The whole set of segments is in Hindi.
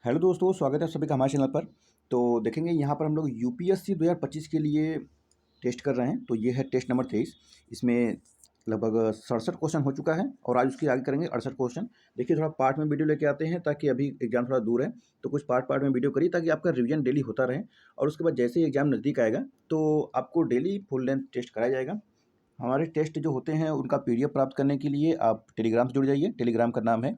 हेलो दोस्तों, स्वागत है आप सभी का हमारे चैनल पर। तो देखेंगे यहाँ पर हम लोग यूपीएससी 2025 के लिए टेस्ट कर रहे हैं। तो ये है टेस्ट नंबर 23। इसमें लगभग 67 क्वेश्चन हो चुका है और आज उसके आगे करेंगे 68 क्वेश्चन। देखिए, थोड़ा पार्ट में वीडियो लेके आते हैं ताकि अभी एग्जाम थोड़ा दूर है, तो कुछ पार्ट पार्ट में वीडियो करिए ताकि आपका रिवीजन डेली होता रहे। और उसके बाद जैसे ही एग्जाम नज़दीक आएगा तो आपको डेली फुल लेंथ टेस्ट कराया जाएगा। हमारे टेस्ट जो होते हैं उनका PDF प्राप्त करने के लिए आप टेलीग्राम से जुड़ जाइए। टेलीग्राम का नाम है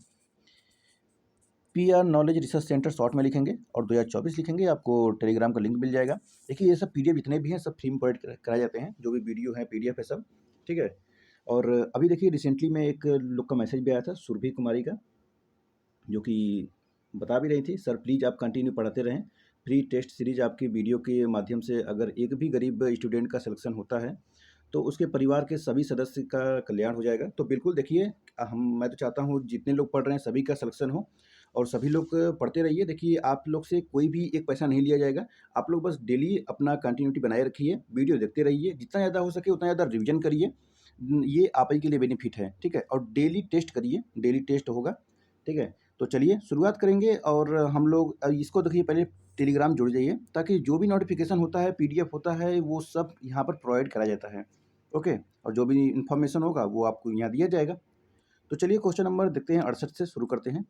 PR knowledge research centre, short में लिखेंगे और 2024 लिखेंगे, आपको टेलीग्राम का लिंक मिल जाएगा। देखिए, ये सब PDF जितने भी हैं सब फ्री में प्रोवाइड कराए जाते हैं, जो भी वीडियो है PDF है सब, ठीक है। और अभी देखिए रिसेंटली में एक लोग का मैसेज भी आया था, सुरभि कुमारी का, जो कि बता भी रही थी, सर प्लीज़ आप कंटिन्यू पढ़ाते रहें। फ्री टेस्ट सीरीज आपकी वीडियो के माध्यम से अगर एक भी गरीब स्टूडेंट का सिलेक्शन होता है तो उसके परिवार के सभी सदस्य का कल्याण हो जाएगा। तो बिल्कुल देखिए, मैं तो चाहता हूँ जितने लोग पढ़ रहे हैं सभी का सिलेक्शन हो और सभी लोग पढ़ते रहिए। देखिए, आप लोग से कोई भी एक पैसा नहीं लिया जाएगा। आप लोग बस डेली अपना कंटिन्यूटी बनाए रखिए, वीडियो देखते रहिए, जितना ज़्यादा हो सके उतना ज़्यादा रिविजन करिए। ये आप ही के लिए बेनिफिट है, ठीक है। और डेली टेस्ट करिए, डेली टेस्ट होगा, ठीक है। तो चलिए शुरुआत करेंगे। और हम लोग इसको देखिए, पहले टेलीग्राम जुड़ जाइए ताकि जो भी नोटिफिकेशन होता है, PDF होता है, वो सब यहाँ पर प्रोवाइड कराया जाता है, ओके। और जो भी इन्फॉर्मेशन होगा वो आपको यहाँ दिया जाएगा। तो चलिए क्वेश्चन नंबर देखते हैं, 68 से शुरू करते हैं।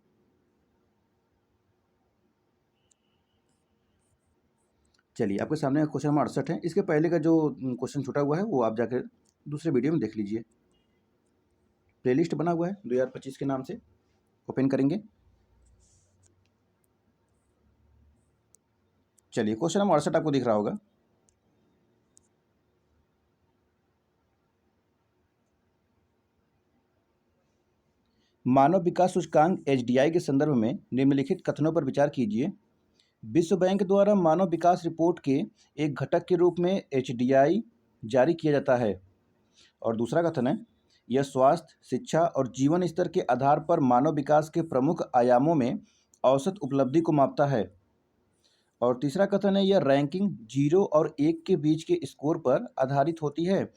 चलिए, आपके सामने क्वेश्चन नंबर 68 है। इसके पहले का जो क्वेश्चन छूटा हुआ है वो आप जाकर दूसरे वीडियो में देख लीजिए। प्लेलिस्ट बना हुआ है 2025 के नाम से, ओपन करेंगे। चलिए, क्वेश्चन नंबर 68 आपको दिख रहा होगा। मानव विकास सूचकांक HDI के संदर्भ में निम्नलिखित कथनों पर विचार कीजिए। विश्व बैंक द्वारा मानव विकास रिपोर्ट के एक घटक के रूप में HDI जारी किया जाता है। और दूसरा कथन है, यह स्वास्थ्य, शिक्षा और जीवन स्तर के आधार पर मानव विकास के प्रमुख आयामों में औसत उपलब्धि को मापता है। और तीसरा कथन है, यह रैंकिंग 0 और 1 के बीच के स्कोर पर आधारित होती है,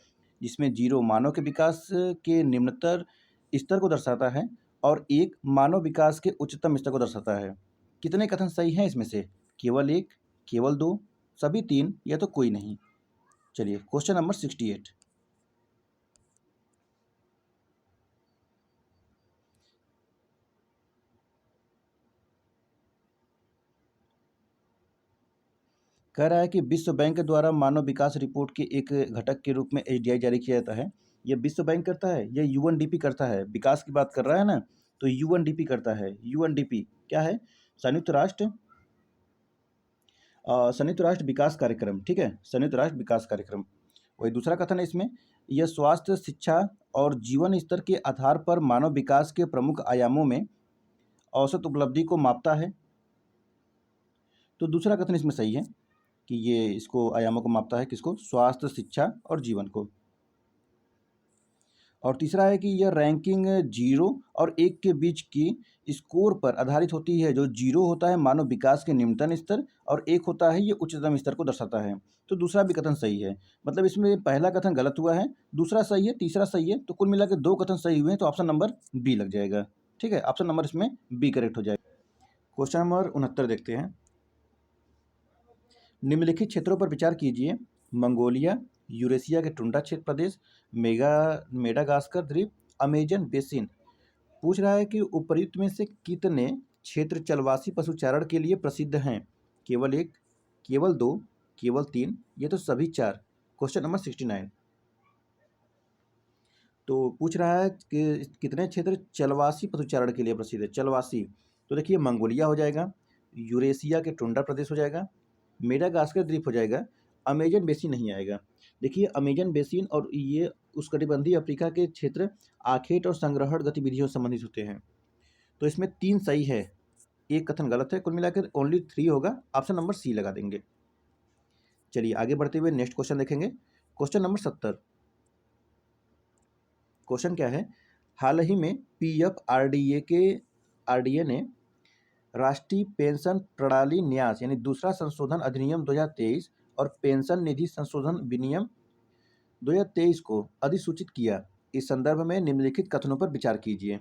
जिसमें 0 मानव के विकास के निम्नतर स्तर को दर्शाता है और 1 मानव विकास के उच्चतम स्तर को दर्शाता है। कितने कथन सही हैं इसमें से? केवल 1, केवल 2, सभी 3 या तो कोई नहीं? चलिए, क्वेश्चन नंबर 68। कह रहा है कि विश्व बैंक द्वारा मानव विकास रिपोर्ट के एक घटक के रूप में HDI जारी किया जाता है। ये विश्व बैंक करता है, ये UNDP करता है। विकास की बात कर रहा है ना, तो UNDP करता है। UNDP क्या है? संयुक्त राष्ट्र संयुक्त राष्ट्र विकास कार्यक्रम, ठीक है, संयुक्त राष्ट्र विकास कार्यक्रम। वही दूसरा कथन है इसमें, यह स्वास्थ्य, शिक्षा और जीवन स्तर के आधार पर मानव विकास के प्रमुख आयामों में औसत उपलब्धि को मापता है। तो दूसरा कथन इसमें सही है कि ये इसको आयामों को मापता है, किसको? स्वास्थ्य, शिक्षा और जीवन को। और तीसरा है कि यह रैंकिंग 0 और 1 के बीच की स्कोर पर आधारित होती है। जो 0 होता है मानव विकास के निम्नतम स्तर और 1 होता है ये उच्चतम स्तर को दर्शाता है। तो दूसरा भी कथन सही है। मतलब इसमें पहला कथन गलत हुआ है, दूसरा सही है, तीसरा सही है। तो कुल मिला के 2 कथन सही हुए हैं, तो ऑप्शन नंबर बी लग जाएगा, ठीक है। ऑप्शन नंबर इसमें बी करेक्ट हो जाएगा। क्वेश्चन नंबर 69 देखते हैं। निम्नलिखित क्षेत्रों पर विचार कीजिए। मंगोलिया, यूरेशिया के टुंड्रा क्षेत्र प्रदेश, मेडागास्कर द्वीप, अमेजन बेसिन। पूछ रहा है कि उपर्युक्त में से कितने क्षेत्र चलवासी पशुचारण के लिए प्रसिद्ध हैं? केवल 1, केवल 2, केवल 3, ये तो सभी 4। Question number 69। तो पूछ रहा है कि कितने क्षेत्र चलवासी पशुचारण के लिए प्रसिद्ध है? चलवासी, तो देखिए मंगोलिया हो जाएगा, यूरेशिया के टुंड्रा प्रदेश हो जाएगा, मेडागास्कर द्वीप हो जाएगा, अमेजन बेसिन नहीं आएगा। देखिए, अमेजन बेसिन और ये उष्णकटिबंधीय अफ्रीका के क्षेत्र आखेट और संग्रहण गतिविधियों से संबंधित होते हैं। तो इसमें 3 सही है, एक कथन गलत है। कुल मिलाकर ओनली 3 होगा। ऑप्शन नंबर सी लगा देंगे। चलिए आगे बढ़ते हुए नेक्स्ट क्वेश्चन देखेंगे। Question number 70। क्वेश्चन क्या है? हाल ही में RDA ने राष्ट्रीय पेंशन प्रणाली न्यास यानी दूसरा संशोधन अधिनियम 2023 और पेंशन निधि संशोधन विनियम 2023 को अधिसूचित किया। इस संदर्भ में निम्नलिखित कथनों पर विचार कीजिए।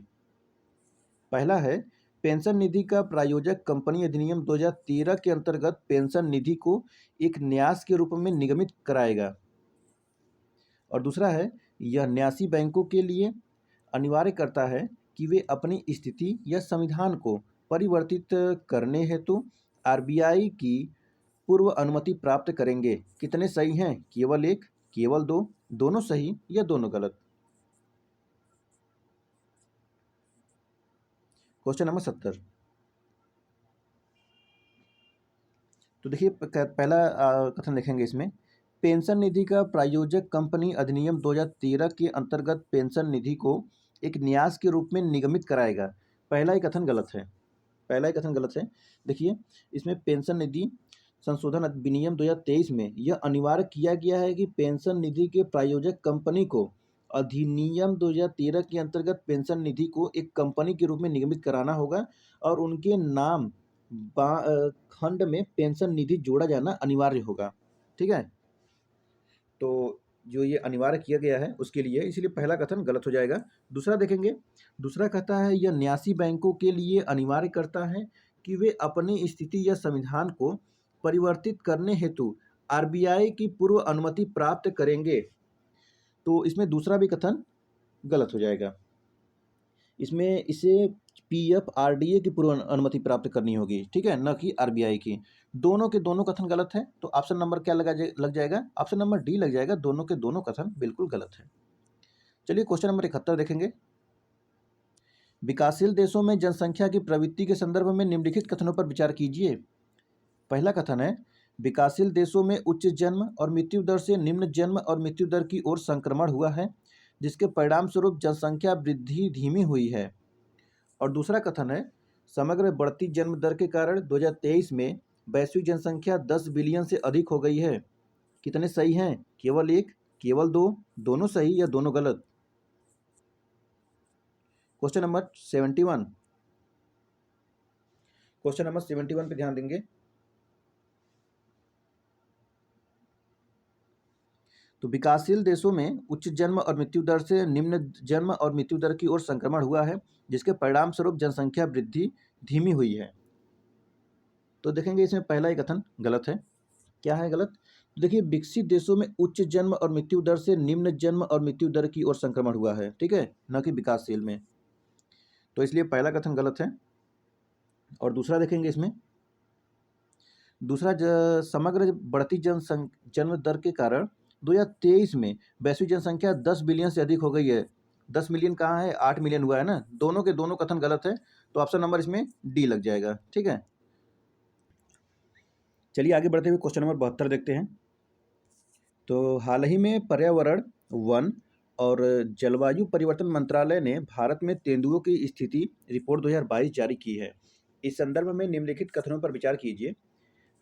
पहला है, पेंशन निधि का प्रायोजक कंपनी अधिनियम 2013 के अंतर्गत पेंशन निधि को एक न्यास के रूप में निगमित कराएगा। और दूसरा है, यह न्यासी बैंकों के लिए अनिवार्य करता है कि वे अपनी स्थिति या संविधान को परिवर्तित करने हेतु आरबीआई की पूर्व अनुमति प्राप्त करेंगे। कितने सही हैं? केवल एक, केवल दो, दोनों सही या दोनों गलत। Question number 70। तो देखिए पहला कथन लिखेंगे इसमें, पेंशन निधि का प्रायोजक कंपनी अधिनियम 2013 के अंतर्गत पेंशन निधि को एक न्यास के रूप में निगमित कराएगा। पहला ही कथन गलत है, पहला ही कथन गलत है। देखिए इसमें पेंशन निधि संशोधन अधिनियम 2023 में यह अनिवार्य किया गया है कि पेंशन निधि के प्रायोजक कंपनी को अधिनियम 2013 के अंतर्गत पेंशन निधि को एक कंपनी के रूप में निगमित कराना होगा और उनके नाम खंड में पेंशन निधि जोड़ा जाना अनिवार्य होगा। ठीक है, तो जो ये अनिवार्य किया गया है उसके लिए, इसलिए पहला कथन गलत हो जाएगा। दूसरा देखेंगे, दूसरा कहता है यह न्यासी बैंकों के लिए अनिवार्य करता है कि वे अपनी स्थिति या संविधान को परिवर्तित करने हेतु आरबीआई की पूर्व अनुमति प्राप्त करेंगे। तो इसमें दूसरा भी कथन गलत हो जाएगा। इसमें इसे पीएफ आरडीए की पूर्व अनुमति प्राप्त करनी होगी, ठीक है, न कि आरबीआई की। दोनों के दोनों कथन गलत है, तो ऑप्शन नंबर क्या लग जाएगा? ऑप्शन नंबर डी लग जाएगा। दोनों के दोनों कथन बिल्कुल गलत है। चलिए क्वेश्चन नंबर 71 देखेंगे। विकासशील देशों में जनसंख्या की प्रवृत्ति के संदर्भ में निम्नलिखित कथनों पर विचार कीजिए। पहला कथन है, विकासशील देशों में उच्च जन्म और मृत्यु दर से निम्न जन्म और मृत्यु दर की ओर संक्रमण हुआ है, जिसके परिणाम स्वरूप जनसंख्या वृद्धि धीमी हुई है। और दूसरा कथन है, समग्र बढ़ती जन्म दर के कारण 2023 में वैश्विक जनसंख्या 10 बिलियन से अधिक हो गई है। कितने सही हैं? केवल एक, केवल दो, दोनों सही या दोनों गलत। Question number 71। क्वेश्चन नंबर 71 पे ध्यान देंगे। तो विकासशील देशों में उच्च जन्म और मृत्यु दर से निम्न जन्म और मृत्यु दर की ओर संक्रमण हुआ है, जिसके परिणाम स्वरूप जनसंख्या वृद्धि धीमी हुई है। तो देखेंगे इसमें पहला ही कथन गलत है। क्या है गलत? तो देखिए, विकसित देशों में उच्च जन्म और मृत्यु दर से निम्न जन्म और मृत्यु दर की ओर संक्रमण हुआ है, ठीक है, न कि विकासशील में। तो इसलिए पहला कथन गलत है। और दूसरा देखेंगे इसमें, दूसरा समग्र बढ़ती जन्म दर के कारण 2023 में वैश्विक जनसंख्या 10 बिलियन से अधिक हो गई है। 10 मिलियन कहाँ है? 8 मिलियन हुआ है ना। दोनों के दोनों कथन गलत है, तो ऑप्शन नंबर इसमें डी लग जाएगा। ठीक है, चलिए आगे बढ़ते हुए क्वेश्चन नंबर 72 देखते हैं। तो हाल ही में पर्यावरण, वन और जलवायु परिवर्तन मंत्रालय ने भारत में तेंदुओं की स्थिति रिपोर्ट 2022 जारी की है। इस संदर्भ में निम्नलिखित कथनों पर विचार कीजिए।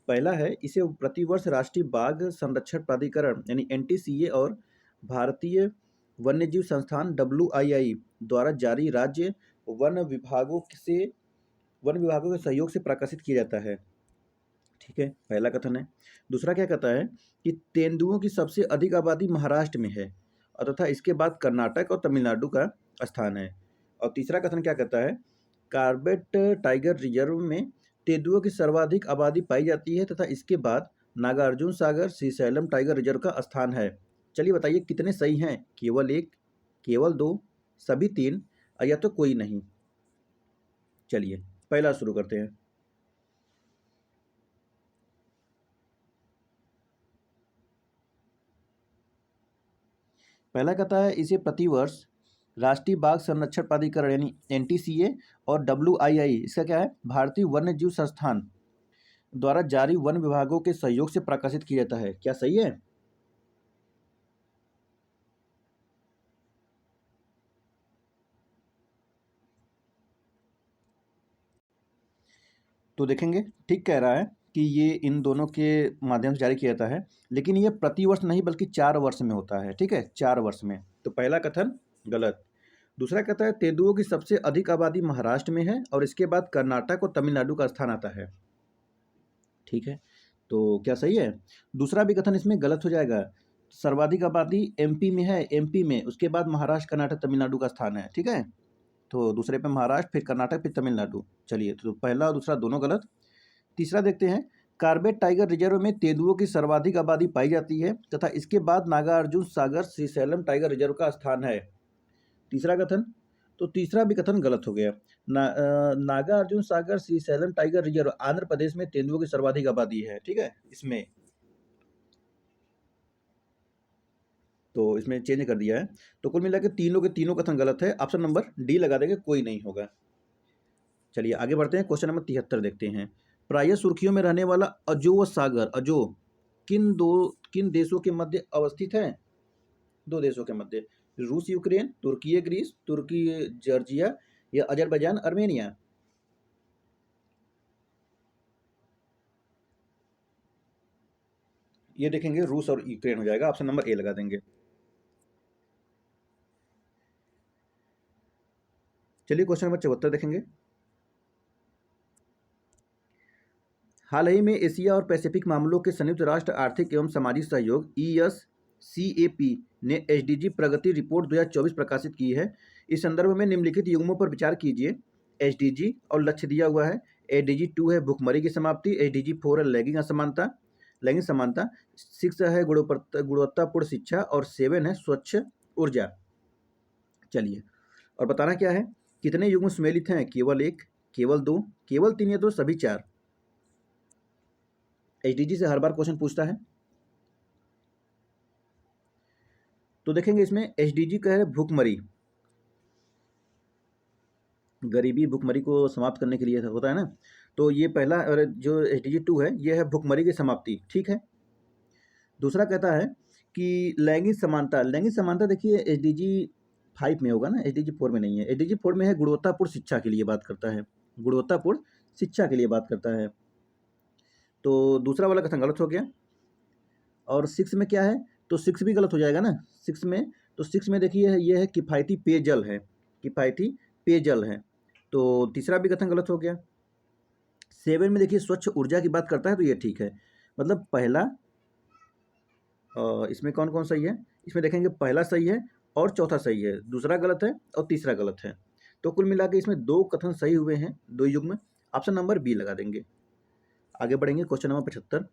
पहला है, इसे प्रतिवर्ष राष्ट्रीय बाघ संरक्षण प्राधिकरण यानी एनटीसीए और भारतीय वन्यजीव संस्थान WII द्वारा जारी राज्य वन विभागों के सहयोग से प्रकाशित किया जाता है। ठीक है, पहला कथन है। दूसरा क्या कहता है कि तेंदुओं की सबसे अधिक आबादी महाराष्ट्र में है तथा इसके बाद कर्नाटक और तमिलनाडु का स्थान है। और तीसरा कथन क्या कहता है, कार्बेट टाइगर रिजर्व में तेंदुओं की सर्वाधिक आबादी पाई जाती है तथा इसके बाद नागार्जुन सागर श्रीशैलम टाइगर रिजर्व का स्थान है। चलिए बताइए कितने सही हैं? केवल एक, केवल दो, सभी तीन या तो कोई नहीं। चलिए पहला शुरू करते हैं। पहला कहता है, इसे प्रतिवर्ष राष्ट्रीय बाघ संरक्षण प्राधिकरण यानी एनटीसीए और WII, इसका क्या है, भारतीय वन्य जीव संस्थान द्वारा जारी वन विभागों के सहयोग से प्रकाशित किया जाता है। क्या सही है? तो देखेंगे, ठीक कह रहा है कि ये इन दोनों के माध्यम से जारी किया जाता है, लेकिन ये प्रतिवर्ष नहीं बल्कि 4 वर्ष में होता है। ठीक है, 4 वर्ष में। तो पहला कथन गलत। दूसरा कहता है, तेंदुओं की सबसे अधिक आबादी महाराष्ट्र में है और इसके बाद कर्नाटक और तमिलनाडु का स्थान आता है। ठीक है, तो क्या सही है? दूसरा भी कथन इसमें गलत हो जाएगा। सर्वाधिक आबादी MP में है, MP में, उसके बाद महाराष्ट्र, कर्नाटक, तमिलनाडु का स्थान है। ठीक है, तो दूसरे पे महाराष्ट्र, फिर कर्नाटक, फिर तमिलनाडु। चलिए, तो पहला और दूसरा दोनों गलत। तीसरा देखते हैं, कार्बेट टाइगर रिजर्व में तेंदुओं की सर्वाधिक आबादी पाई जाती है तथा इसके बाद नागार्जुन सागर श्रीशैलम टाइगर रिजर्व का स्थान है। तीसरा कथन, तो तीसरा भी कथन गलत हो गया। नागार्जुन सागर श्रीशैलम टाइगर रिजर्व आंध्र प्रदेश में तेंदुओं की सर्वाधिक आबादी है, ठीक है, इसमें तो इसमें चेंज कर दिया है। तो कुल मिला के तीनों के तीनों कथन गलत है। ऑप्शन नंबर डी लगा देंगे, कोई नहीं होगा। चलिए आगे बढ़ते हैं, क्वेश्चन नंबर 73 देखते हैं। प्रायः सुर्खियों में रहने वाला अजोव सागर, अजो किन देशों के मध्य अवस्थित है? दो देशों के मध्य, रूस यूक्रेन, तुर्की ग्रीस, तुर्की जॉर्जिया या अजरबैजान अर्मेनिया। ये देखेंगे रूस और यूक्रेन हो जाएगा, ऑप्शन नंबर ए लगा देंगे। चलिए क्वेश्चन नंबर 74 देखेंगे। हाल ही में एशिया और पैसिफिक मामलों के संयुक्त राष्ट्र आर्थिक एवं सामाजिक सहयोग ESCAP ने SDG प्रगति रिपोर्ट 2024 प्रकाशित की है। इस संदर्भ में निम्नलिखित युग्मों पर विचार कीजिए। SDG और लक्ष्य दिया हुआ है। SDG 2 है भुखमरी की समाप्ति, SDG 4 है लैंगिक समानता, 6 है गुणवत्तापूर्ण शिक्षा और 7 है स्वच्छ ऊर्जा। चलिए, और बताना क्या है, कितने युग्म सम्मिलित हैं? केवल 1, केवल 2, केवल 3 या तो सभी 4। SDG से हर बार क्वेश्चन पूछता है। तो देखेंगे इसमें SDG का है भूखमरी, गरीबी भूखमरी को समाप्त करने के लिए होता है ना। तो ये पहला, और जो SDG 2 है ये है भूखमरी की समाप्ति, ठीक है। दूसरा कहता है कि लैंगिक समानता देखिए SDG 5 में होगा ना, SDG 4 में नहीं है। SDG 4 में है गुणवत्तापूर्ण शिक्षा के लिए बात करता है, गुणवत्तापूर्ण शिक्षा के लिए बात करता है। तो दूसरा वाला कथन गलत हो गया। और 6 में क्या है, तो 6 भी गलत हो जाएगा ना 6 में। तो 6 में देखिए ये है किफ़ायती पेयजल है, किफ़ायती पेयजल है। तो तीसरा भी कथन गलत हो गया। 7 में देखिए स्वच्छ ऊर्जा की बात करता है, तो ये ठीक है। मतलब पहला, इसमें कौन कौन सही है, इसमें देखेंगे पहला सही है और चौथा सही है, दूसरा गलत है और तीसरा गलत है। तो कुल मिला के इसमें 2 कथन सही हुए हैं, 2 युग्म। ऑप्शन नंबर बी लगा देंगे। आगे बढ़ेंगे, क्वेश्चन नंबर 75।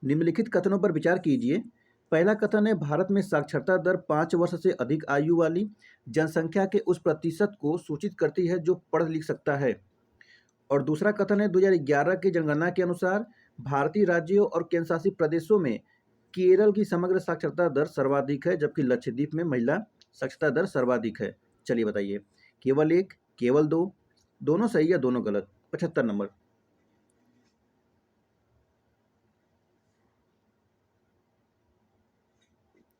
निम्नलिखित कथनों पर विचार कीजिए। पहला कथन है, भारत में साक्षरता दर 5 वर्ष से अधिक आयु वाली जनसंख्या के उस प्रतिशत को सूचित करती है जो पढ़ लिख सकता है। और दूसरा कथन है, 2011 की जनगणना के अनुसार भारतीय राज्यों और केंद्रशासित प्रदेशों में केरल की समग्र साक्षरता दर सर्वाधिक है जबकि लक्षद्वीप में महिला साक्षरता दर सर्वाधिक है। चलिए बताइए, केवल 1, केवल 2, दोनों सही या दोनों गलत? 75 नंबर।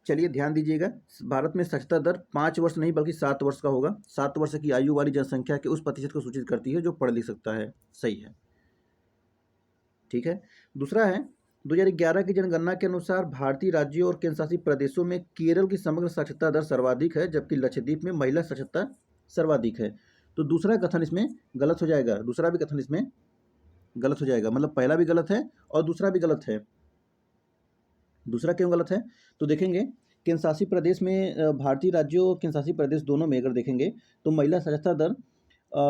चलिए ध्यान दीजिएगा, भारत में साक्षरता दर 5 वर्ष नहीं बल्कि 7 वर्ष का होगा। 7 वर्ष की आयु वाली जनसंख्या के उस प्रतिशत को सूचित करती है जो पढ़ लिख सकता है, सही है, ठीक है। दूसरा है, 2011 की जनगणना के अनुसार भारतीय राज्यों और केंद्रशासित प्रदेशों में केरल की समग्र साक्षरता दर सर्वाधिक है जबकि लक्षद्वीप में महिला साक्षरता सर्वाधिक है। तो दूसरा कथन इसमें गलत हो जाएगा, दूसरा भी कथन इसमें गलत हो जाएगा। मतलब पहला भी गलत है और दूसरा भी गलत है। दूसरा क्यों गलत है, तो देखेंगे केंद्र शासित प्रदेश में, भारतीय राज्यों और केंद्र शासित प्रदेश दोनों में अगर देखेंगे तो महिला साक्षरता दर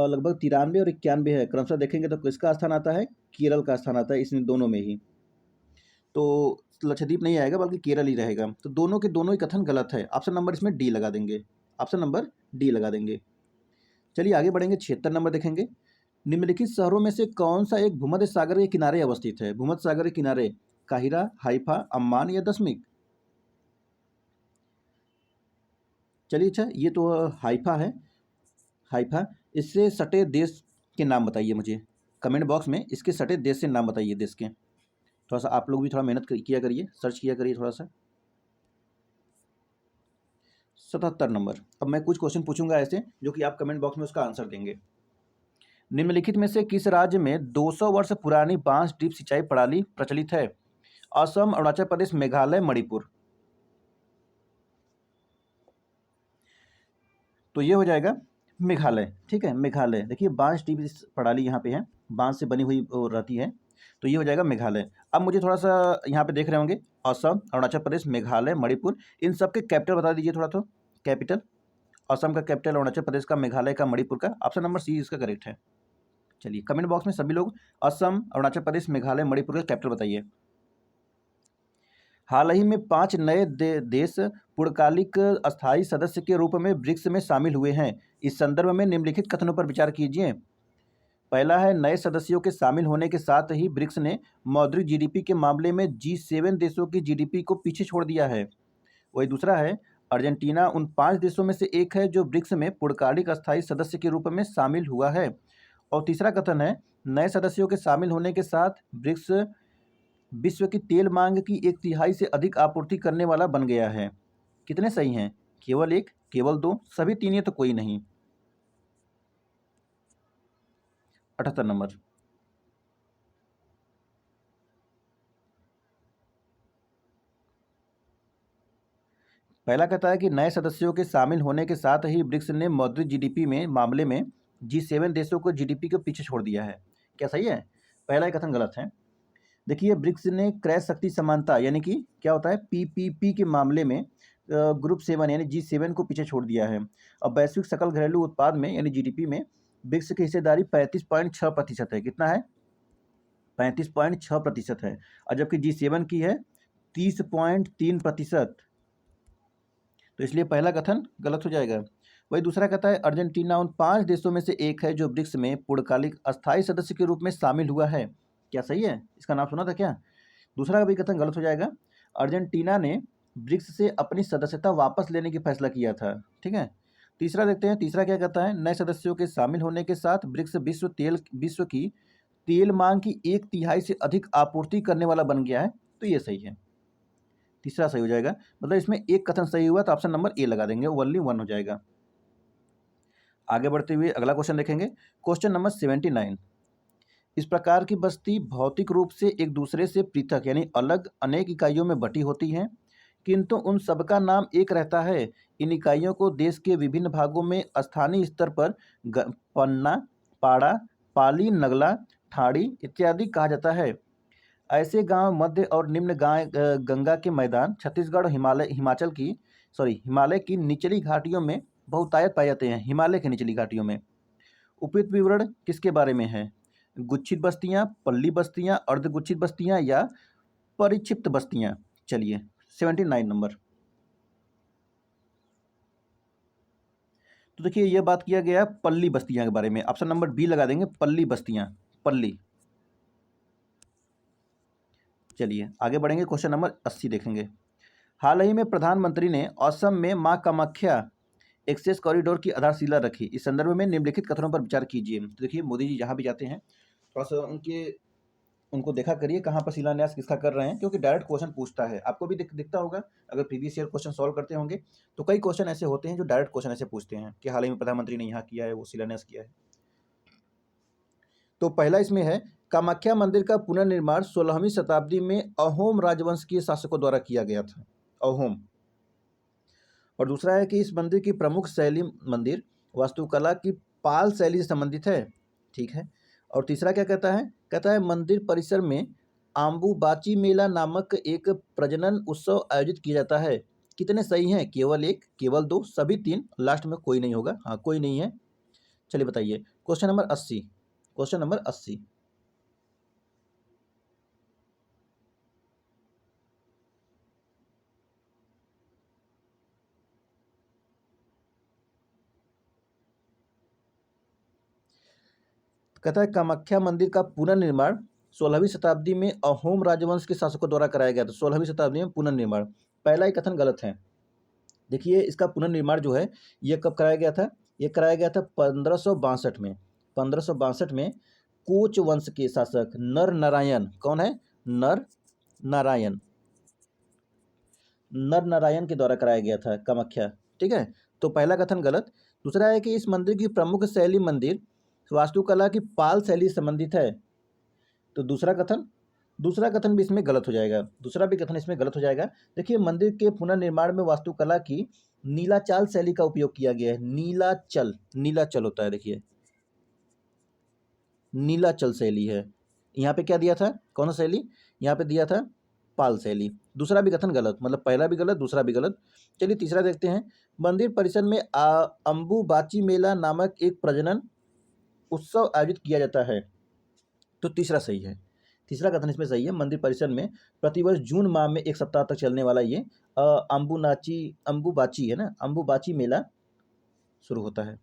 लगभग 93 और 91 है। क्रमशः देखेंगे तो किसका स्थान आता है, केरल का स्थान आता है इसमें दोनों में ही। तो लक्षद्वीप नहीं आएगा बल्कि केरल ही रहेगा। तो दोनों के दोनों ही कथन गलत है। ऑप्शन नंबर इसमें डी लगा देंगे, ऑप्शन नंबर डी लगा देंगे। चलिए आगे बढ़ेंगे, 76 नंबर देखेंगे। निम्नलिखित शहरों में से कौन सा एक भूमध्य सागर के किनारे अवस्थित है? भूमध्य सागर के किनारे, काहिरा, हाइफा, अम्मान या दशमिक? चलिए अच्छा, ये तो हाइफा है, हाइफा। इससे सटे देश के नाम बताइए मुझे, कमेंट बॉक्स में इसके सटे देश से नाम बताइए, देश के। थोड़ा सा आप लोग भी थोड़ा मेहनत किया करिए, सर्च किया करिए थोड़ा सा। 77 नंबर। अब मैं कुछ क्वेश्चन पूछूंगा ऐसे जो कि आप कमेंट बॉक्स में उसका आंसर देंगे। निम्नलिखित में से किस राज्य में 200 वर्ष पुरानी बांस ड्रिप सिंचाई प्रणाली प्रचलित है? असम, अरुणाचल प्रदेश, मेघालय, मणिपुर। तो ये हो जाएगा मेघालय, ठीक है, मेघालय। देखिए बांस ड्रिप प्रणाली यहाँ पे है, बांस से बनी हुई वो रहती है, तो ये हो जाएगा मेघालय। अब मुझे थोड़ा सा यहाँ पे देख रहे होंगे, असम, अरुणाचल प्रदेश, मेघालय, मणिपुर, इन सब के कैपिटल बता दीजिए थोड़ा, तो कैपिटल। असम का कैपिटल, अरुणाचल प्रदेश का, मेघालय का, मणिपुर का। ऑप्शन नंबर सी इसका करेक्ट है। चलिए कमेंट बॉक्स में सभी लोग असम, अरुणाचल प्रदेश, मेघालय, मणिपुर का कैपिटल बताइए। हाल ही में 5 नए देश पूर्णकालिक अस्थायी सदस्य के रूप में ब्रिक्स में शामिल हुए हैं। इस संदर्भ में निम्नलिखित कथनों पर विचार कीजिए। पहला है, नए सदस्यों के शामिल होने के साथ ही ब्रिक्स ने मौद्रिक जीडीपी के मामले में G7 देशों की जीडीपी को पीछे छोड़ दिया है। वही दूसरा है, अर्जेंटीना उन 5 देशों में से एक है जो ब्रिक्स में पूर्णकालिक अस्थायी सदस्य के रूप में शामिल हुआ है। और तीसरा कथन है, नए सदस्यों के शामिल होने के साथ ब्रिक्स विश्व की तेल मांग की 1/3 से अधिक आपूर्ति करने वाला बन गया है। कितने सही हैं? केवल 1, केवल 2, सभी 3 या तो कोई नहीं। 78 नंबर। पहला कहता है कि नए सदस्यों के शामिल होने के साथ ही ब्रिक्स ने मौद्रिक जीडीपी में मामले में G7 देशों को जीडीपी के पीछे छोड़ दिया है। क्या सही है? पहला ही कथन गलत है। देखिए, ब्रिक्स ने क्रय शक्ति समानता यानी कि क्या होता है पीपीपी के मामले में ग्रुप 7 यानी G7 को पीछे छोड़ दिया है। अब वैश्विक सकल घरेलू उत्पाद में यानी जीडीपी में ब्रिक्स की हिस्सेदारी 35.6% है। कितना है? 35.6% है। और जबकि G7 की है 30.3%। तो इसलिए पहला कथन गलत हो जाएगा। वही दूसरा कहता है, अर्जेंटीना उन 5 देशों में से एक है जो ब्रिक्स में पूर्णकालिक अस्थायी सदस्य के रूप में शामिल हुआ है। क्या सही है? इसका नाम सुना था क्या? दूसरा भी कथन गलत हो जाएगा। अर्जेंटीना ने ब्रिक्स से अपनी सदस्यता वापस लेने की फैसला किया था। ठीक है। तीसरा देखते हैं, तीसरा क्या कहता है, नए सदस्यों के शामिल होने के साथ ब्रिक्स विश्व की तेल मांग की 1/3 से अधिक आपूर्ति करने वाला बन गया है। तो ये सही है, तीसरा सही हो जाएगा। मतलब इसमें एक कथन सही हुआ तो ऑप्शन नंबर ए लगा देंगे, ओनली 1 हो जाएगा। आगे बढ़ते हुए अगला क्वेश्चन देखेंगे, क्वेश्चन नंबर 79। इस प्रकार की बस्ती भौतिक रूप से एक दूसरे से पृथक यानी अलग अनेक इकाइयों में बटी होती हैं, किंतु उन सबका नाम एक रहता है। इन इकाइयों को देश के विभिन्न भागों में स्थानीय स्तर पर पन्ना, पाड़ा, पाली, नगला, ठाड़ी इत्यादि कहा जाता है। ऐसे गांव मध्य और निम्न गंगा के मैदान छत्तीसगढ़ और हिमालय की निचली घाटियों में बहुतायत पाए जाते हैं। हिमालय की निचली घाटियों में। उपयुक्त विवरण किसके बारे में है? गुच्छित बस्तियां, पल्ली बस्तियां, अर्धगुच्छित बस्तियां या परिक्षिप्त बस्तियां। चलिए 79 नंबर। तो देखिए, यह बात किया गया पल्ली बस्तियां के बारे में। ऑप्शन नंबर बी लगा देंगे, पल्ली बस्तियां, पल्ली। चलिए आगे बढ़ेंगे, क्वेश्चन नंबर 80 देखेंगे। हाल ही में प्रधानमंत्री ने असम में मां कामाख्या एक्सेस कॉरिडोर की आधारशिला रखी। इस संदर्भ में निम्नलिखित कथनों पर विचार कीजिए। तो देखिए, मोदी जी जहाँ भी जाते हैं थोड़ा सा उनको देखा करिए कहाँ पर शिलान्यास किसका कर रहे हैं, क्योंकि डायरेक्ट क्वेश्चन पूछता है। आपको भी दिखता होगा, अगर प्रीवियस ईयर क्वेश्चन सॉल्व करते होंगे तो कई क्वेश्चन ऐसे होते हैं जो डायरेक्ट क्वेश्चन ऐसे पूछते हैं कि हाल ही में प्रधानमंत्री ने यहाँ किया है, वो शिलान्यास किया है। तो पहला इसमें है, कामाख्या मंदिर का पुनर्निर्माण 16वीं शताब्दी में अहोम राजवंश के शासकों द्वारा किया गया था। अहोम। और दूसरा है कि इस मंदिर की प्रमुख शैली मंदिर वास्तुकला की पाल शैली से संबंधित है। ठीक है। और तीसरा क्या कहता है? कहता है मंदिर परिसर में आम्बुबाची मेला नामक एक प्रजनन उत्सव आयोजित किया जाता है। कितने सही हैं? केवल 1, केवल 2, सभी 3, लास्ट में कोई नहीं होगा। हाँ, कोई नहीं है। चलिए बताइए, क्वेश्चन नंबर 80। Question number 80। कहता है कामाख्या मंदिर का पुनर्निर्माण 16वीं शताब्दी में अहोम राजवंश के शासकों द्वारा कराया गया था। 16वीं शताब्दी में पुनर्निर्माण। पहला ही कथन गलत है। देखिए, इसका पुनर्निर्माण जो है ये कब कराया गया था? ये कराया गया था 1562 में। 1562 में कोच वंश के शासक नर नारायण, कौन है? नर नारायण, नर नारायण के द्वारा कराया गया था कामाख्या। ठीक है। तो पहला कथन गलत। दूसरा है कि इस मंदिर की प्रमुख शैली मंदिर वास्तुकला की पाल शैली से संबंधित है। तो दूसरा कथन भी इसमें गलत हो जाएगा। दूसरा भी कथन इसमें गलत हो जाएगा। देखिए, मंदिर के पुनर्निर्माण में वास्तुकला की नीलाचाल शैली का उपयोग किया गया है। नीलाचल होता है, देखिए नीलाचल शैली है। यहाँ पे क्या दिया था? कौन सा शैली यहाँ पे दिया था? पाल शैली। दूसरा भी कथन गलत, मतलब पहला भी गलत, दूसरा भी गलत। चलिए तीसरा देखते हैं। मंदिर परिसर में अंबुबाची मेला नामक एक प्रजनन उत्सव आयोजित किया जाता है, तो तीसरा सही है। तीसरा कथन इसमें सही है। मंदिर परिसर में प्रतिवर्ष जून माह में एक सप्ताह तक चलने वाला ये अंबुबाची है ना, अंबुबाची मेला शुरू होता है।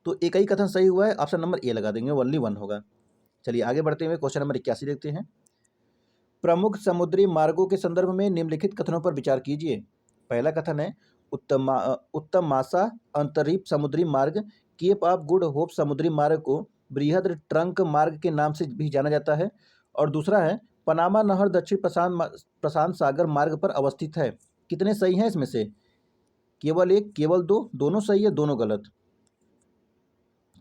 तो एक ही कथन सही हुआ है, ऑप्शन नंबर ए लगा देंगे, ओनली वन होगा। चलिए आगे बढ़ते हुए क्वेश्चन नंबर 81 देखते हैं। प्रमुख समुद्री मार्गों के संदर्भ में निम्नलिखित कथनों पर विचार कीजिए। पहला कथन है उत्तमासा अंतरिक्ष समुद्री मार्ग, केप ऑफ गुड होप समुद्री मार्ग को बृहद ट्रंक मार्ग के नाम से भी जाना जाता है। और दूसरा है पनामा नहर दक्षिण प्रशांत सागर मार्ग पर अवस्थित है। कितने सही हैं इसमें से? केवल एक, केवल दो, दोनों सही है, दोनों गलत।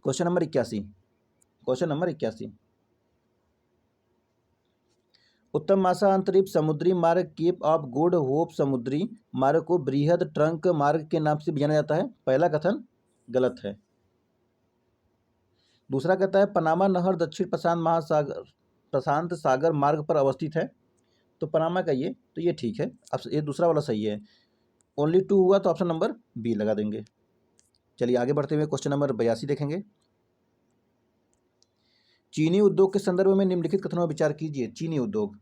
Question number 81। Question number 81। उत्तम मासा अंतरिक्ष समुद्री मार्ग केप ऑफ गुड होप समुद्री मार्ग को बृहद ट्रंक मार्ग के नाम से भी जाना जाता है। पहला कथन गलत है। दूसरा कहता है पनामा नहर दक्षिण प्रशांत सागर मार्ग पर अवस्थित है, तो पनामा का ये ठीक है। अब ये दूसरा वाला सही है। ओनली टू हुआ तो ऑप्शन नंबर बी लगा देंगे। चलिए आगे बढ़ते हुए क्वेश्चन नंबर 82 देखेंगे। चीनी उद्योग के संदर्भ में निम्नलिखित कथनों पर विचार कीजिए। चीनी उद्योग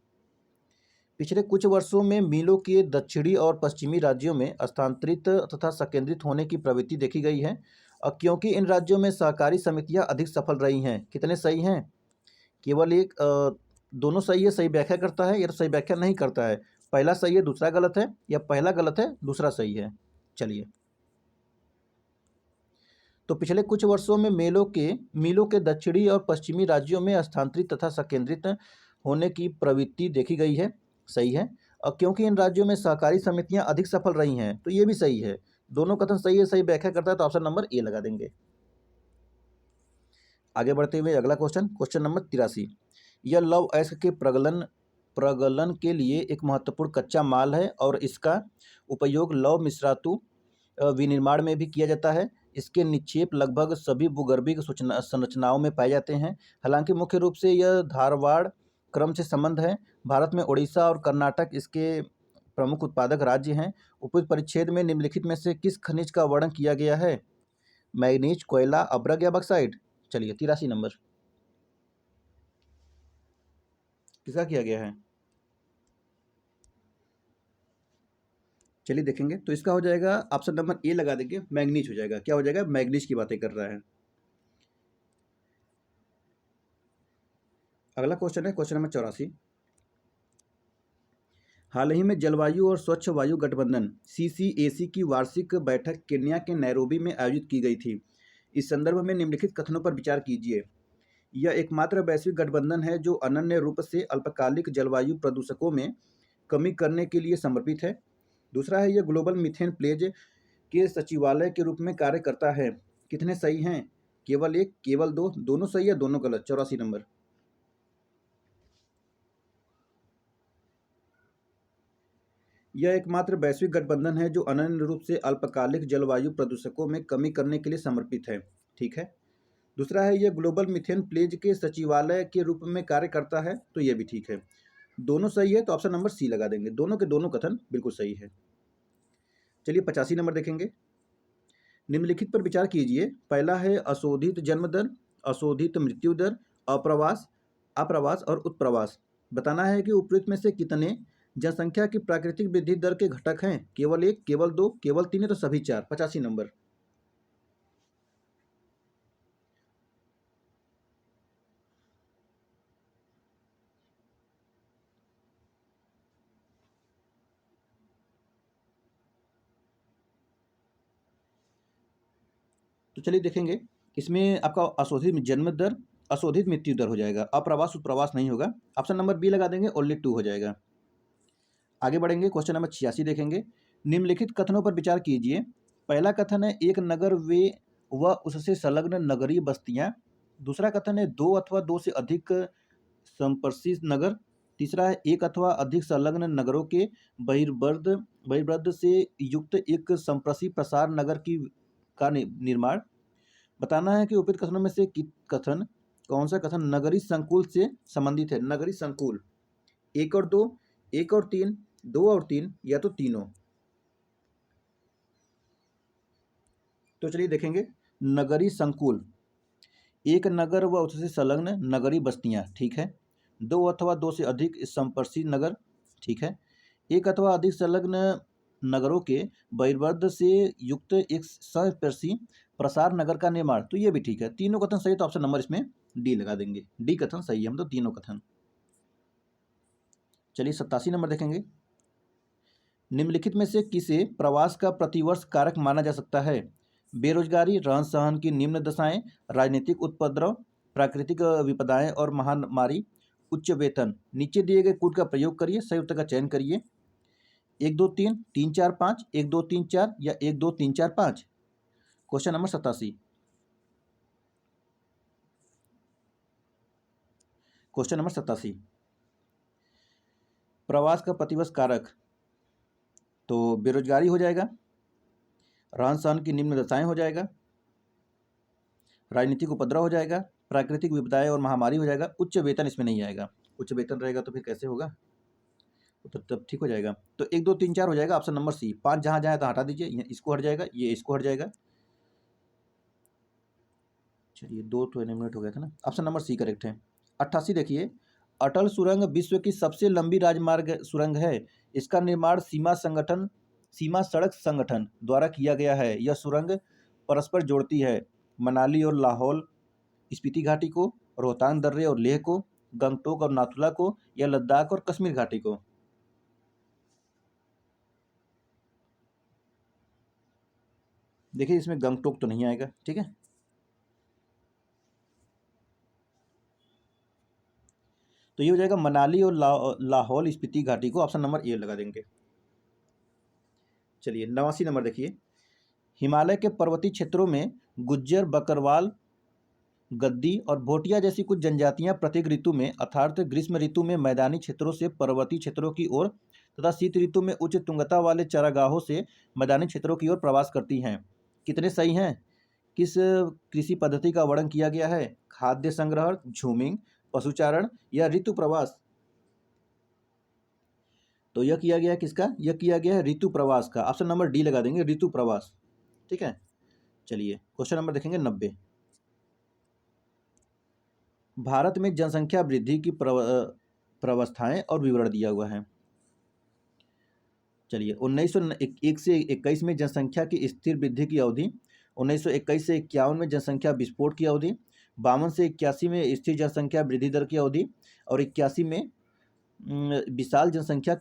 पिछले कुछ वर्षों में मिलों के दक्षिणी और पश्चिमी राज्यों में स्थानांतरित तथा संकेंद्रित होने की प्रवृत्ति देखी गई है, क्योंकि इन राज्यों में सहकारी समितियां अधिक सफल रही हैं। कितने सही हैं? केवल एक, दोनों सही है, सही व्याख्या करता है या तो सही व्याख्या नहीं करता है। पहला सही है, दूसरा गलत है, या पहला गलत है, दूसरा सही है। चलिए, तो पिछले कुछ वर्षों में मिलों के दक्षिणी और पश्चिमी राज्यों में स्थानांतरित तथा संकेंद्रित होने की प्रवृत्ति देखी गई है, सही है। और क्योंकि इन राज्यों में सहकारी समितियां अधिक सफल रही हैं, तो ये भी सही है। दोनों कथन सही है, सही व्याख्या करता है, तो ऑप्शन नंबर ए लगा देंगे। आगे बढ़ते हुए अगला क्वेश्चन, क्वेश्चन नंबर 83। यह लौह अयस्क के प्रगलन के लिए एक महत्वपूर्ण कच्चा माल है और इसका उपयोग लौह मिश्रातु विनिर्माण में भी किया जाता है। इसके निक्षेप लगभग सभी भूगर्भीय संरचनाओं में पाए जाते हैं। हालांकि मुख्य रूप से यह धारवाड़ क्रम से संबंध है। भारत में उड़ीसा और कर्नाटक इसके प्रमुख उत्पादक राज्य हैं। उपयुक्त परिच्छेद में निम्नलिखित में से किस खनिज का वर्णन किया गया है? मैग्नीज, कोयला, अब्रक या बक्साइट? चलिए 83 नंबर किसका किया गया है? चलिए देखेंगे, तो इसका हो जाएगा ऑप्शन नंबर ए लगा देंगे, मैग्नीज हो जाएगा। क्या हो जाएगा? मैग्नीज की बातें कर रहा है। अगला क्वेश्चन है क्वेश्चन नंबर 84। हाल ही में जलवायु और स्वच्छ वायु गठबंधन CCAC की वार्षिक बैठक केन्या के नैरोबी में आयोजित की गई थी। इस संदर्भ में निम्नलिखित कथनों पर विचार कीजिए। यह एकमात्र वैश्विक गठबंधन है जो अनन्य रूप से अल्पकालिक जलवायु प्रदूषकों में कमी करने के लिए समर्पित है। दूसरा है यह ग्लोबल मीथेन प्लेज के सचिवालय के रूप में कार्य करता है। कितने सही हैं? केवल एक, केवल दो, दोनों सही है, दोनों गलत। 84 नंबर। यह एकमात्र वैश्विक गठबंधन है जो अनन्य रूप से अल्पकालिक जलवायु प्रदूषकों में कमी करने के लिए समर्पित है। ठीक है। दूसरा है यह ग्लोबल मीथेन प्लेज के सचिवालय के रूप में कार्य करता है, तो यह भी ठीक है। दोनों सही है, तो ऑप्शन नंबर सी लगा देंगे। दोनों के दोनों कथन बिल्कुल सही है। चलिए 85 नंबर देखेंगे। निम्नलिखित पर विचार कीजिए। पहला है अशोधित जन्म दर, अशोधित मृत्यु दर, अप्रवास और उत्प्रवास। बताना है कि उपयुक्त में से कितने जनसंख्या की प्राकृतिक वृद्धि दर के घटक हैं? केवल एक, केवल दो, केवल तीन है, तो सभी चार। 85 नंबर। तो चलिए देखेंगे, इसमें आपका अशोधित जन्म दर, अशोधित मृत्यु दर हो जाएगा, अप्रवास उत्प्रवास नहीं होगा। ऑप्शन नंबर बी लगा देंगे, ओनली 2 हो जाएगा। आगे बढ़ेंगे, क्वेश्चन नंबर 86 देखेंगे। निम्नलिखित कथनों पर विचार कीजिए। पहला कथन है एक नगर व उससे संलग्न नगरीय बस्तियां। दूसरा कथन है दो अथवा दो से अधिक संप्रसिद्ध नगर। तीसरा है एक अथवा अधिक संलग्न नगरों के बहिर्बद्ध से युक्त एक संप्रसिद्ध प्रसार नगर का निर्माण। बताना है कि उपयुक्त कथनों में से कथन कौन सा कथन नगरीय संकुल से संबंधित है। नगरीय संकुल, एक और दो, 1 और 3, 2 और 3 या तो तीनों। तो चलिए देखेंगे। नगरीय संकुल, एक नगर व उससे संलग्न नगरीय बस्तियां, ठीक है। 2 अथवा 2 से अधिक संपर्शी नगर, ठीक है। एक अथवा अधिक संलग्न नगरों के बहिर्बद्ध से युक्त एक संस्पर्शी प्रसार नगर का निर्माण, तो ये भी ठीक है। तीनों कथन सही है, तो ऑप्शन नंबर इसमें डी लगा देंगे। डी कथन सही है, हम तो तीनों कथन। चलिए 87 नंबर देखेंगे। निम्नलिखित में से किसे प्रवास का प्रतिवर्ष कारक माना जा सकता है? बेरोजगारी, रहन सहन की निम्न दशाएं, राजनीतिक उपद्रव, प्राकृतिक विपदाएं और महामारी, उच्च वेतन। नीचे दिए गए कूट का प्रयोग करिए, सही उत्तर का चयन करिए। 1 2 3 3 4 5, 1 2 3 4 या 1 2 3 4 5। Question number 87। क्वेश्चन नंबर 87, प्रवास का प्रतिवर्ष कारक, तो बेरोजगारी हो जाएगा, रहन सहन की निम्न दशाएं हो जाएगा, राजनीतिक उपद्रव हो जाएगा, प्राकृतिक विपदाएं और महामारी हो जाएगा, उच्च वेतन इसमें नहीं आएगा। उच्च वेतन रहेगा तो फिर कैसे होगा, तो तब ठीक हो जाएगा। तो 1 2 3 4 हो जाएगा ऑप्शन नंबर सी। 5 जहाँ जाए तो हटा दीजिए, इसको हट जाएगा, ये इसको हट जाएगा। चलिए 2 तो एलिमिनेट हो गया था ना, ऑप्शन नंबर सी करेक्ट है। 88 देखिए। अटल सुरंग विश्व की सबसे लंबी राजमार्ग सुरंग है। इसका निर्माण सीमा सड़क संगठन द्वारा किया गया है। यह सुरंग परस्पर जोड़ती है मनाली और लाहौल स्पीति घाटी को, रोहतांग दर्रे और लेह को, गंगटोक और नाथुला को, या लद्दाख और कश्मीर घाटी को। देखिए इसमें गंगटोक तो नहीं आएगा, ठीक है। तो ये हो जाएगा मनाली और लाहौल स्पीति घाटी को, ऑप्शन नंबर ए लगा देंगे। चलिए 89 नंबर देखिए। हिमालय के पर्वतीय क्षेत्रों में गुज्जर, बकरवाल, गद्दी और भोटिया जैसी कुछ जनजातियां प्रत्येक ऋतु में अर्थात ग्रीष्म ऋतु में मैदानी क्षेत्रों से पर्वतीय क्षेत्रों की ओर तथा शीत ऋतु में उच्च तुंगता वाले चारागाहों से मैदानी क्षेत्रों की ओर प्रवास करती हैं। कितने सही हैं? किस कृषि पद्धति का वर्णन किया गया है? खाद्य संग्रहण, झूमिंग, पशुचारण या ऋतु प्रवास? तो यह किया गया है किसका? यह किया गया है ऋतु प्रवास का, ऑप्शन नंबर डी लगा देंगे, ऋतु प्रवास, ठीक है। चलिए क्वेश्चन नंबर देखेंगे 90। भारत में जनसंख्या वृद्धि की प्रावस्थाएं और विवरण दिया हुआ है। चलिए 1901 से 21 में जनसंख्या की स्थिर वृद्धि की अवधि, 1921 से 51 में जनसंख्या विस्फोट की अवधि, 52 से 81 में स्थिर जनसंख्या वृद्धि दर की अवधि, और 81 में विशाल जनसंख्या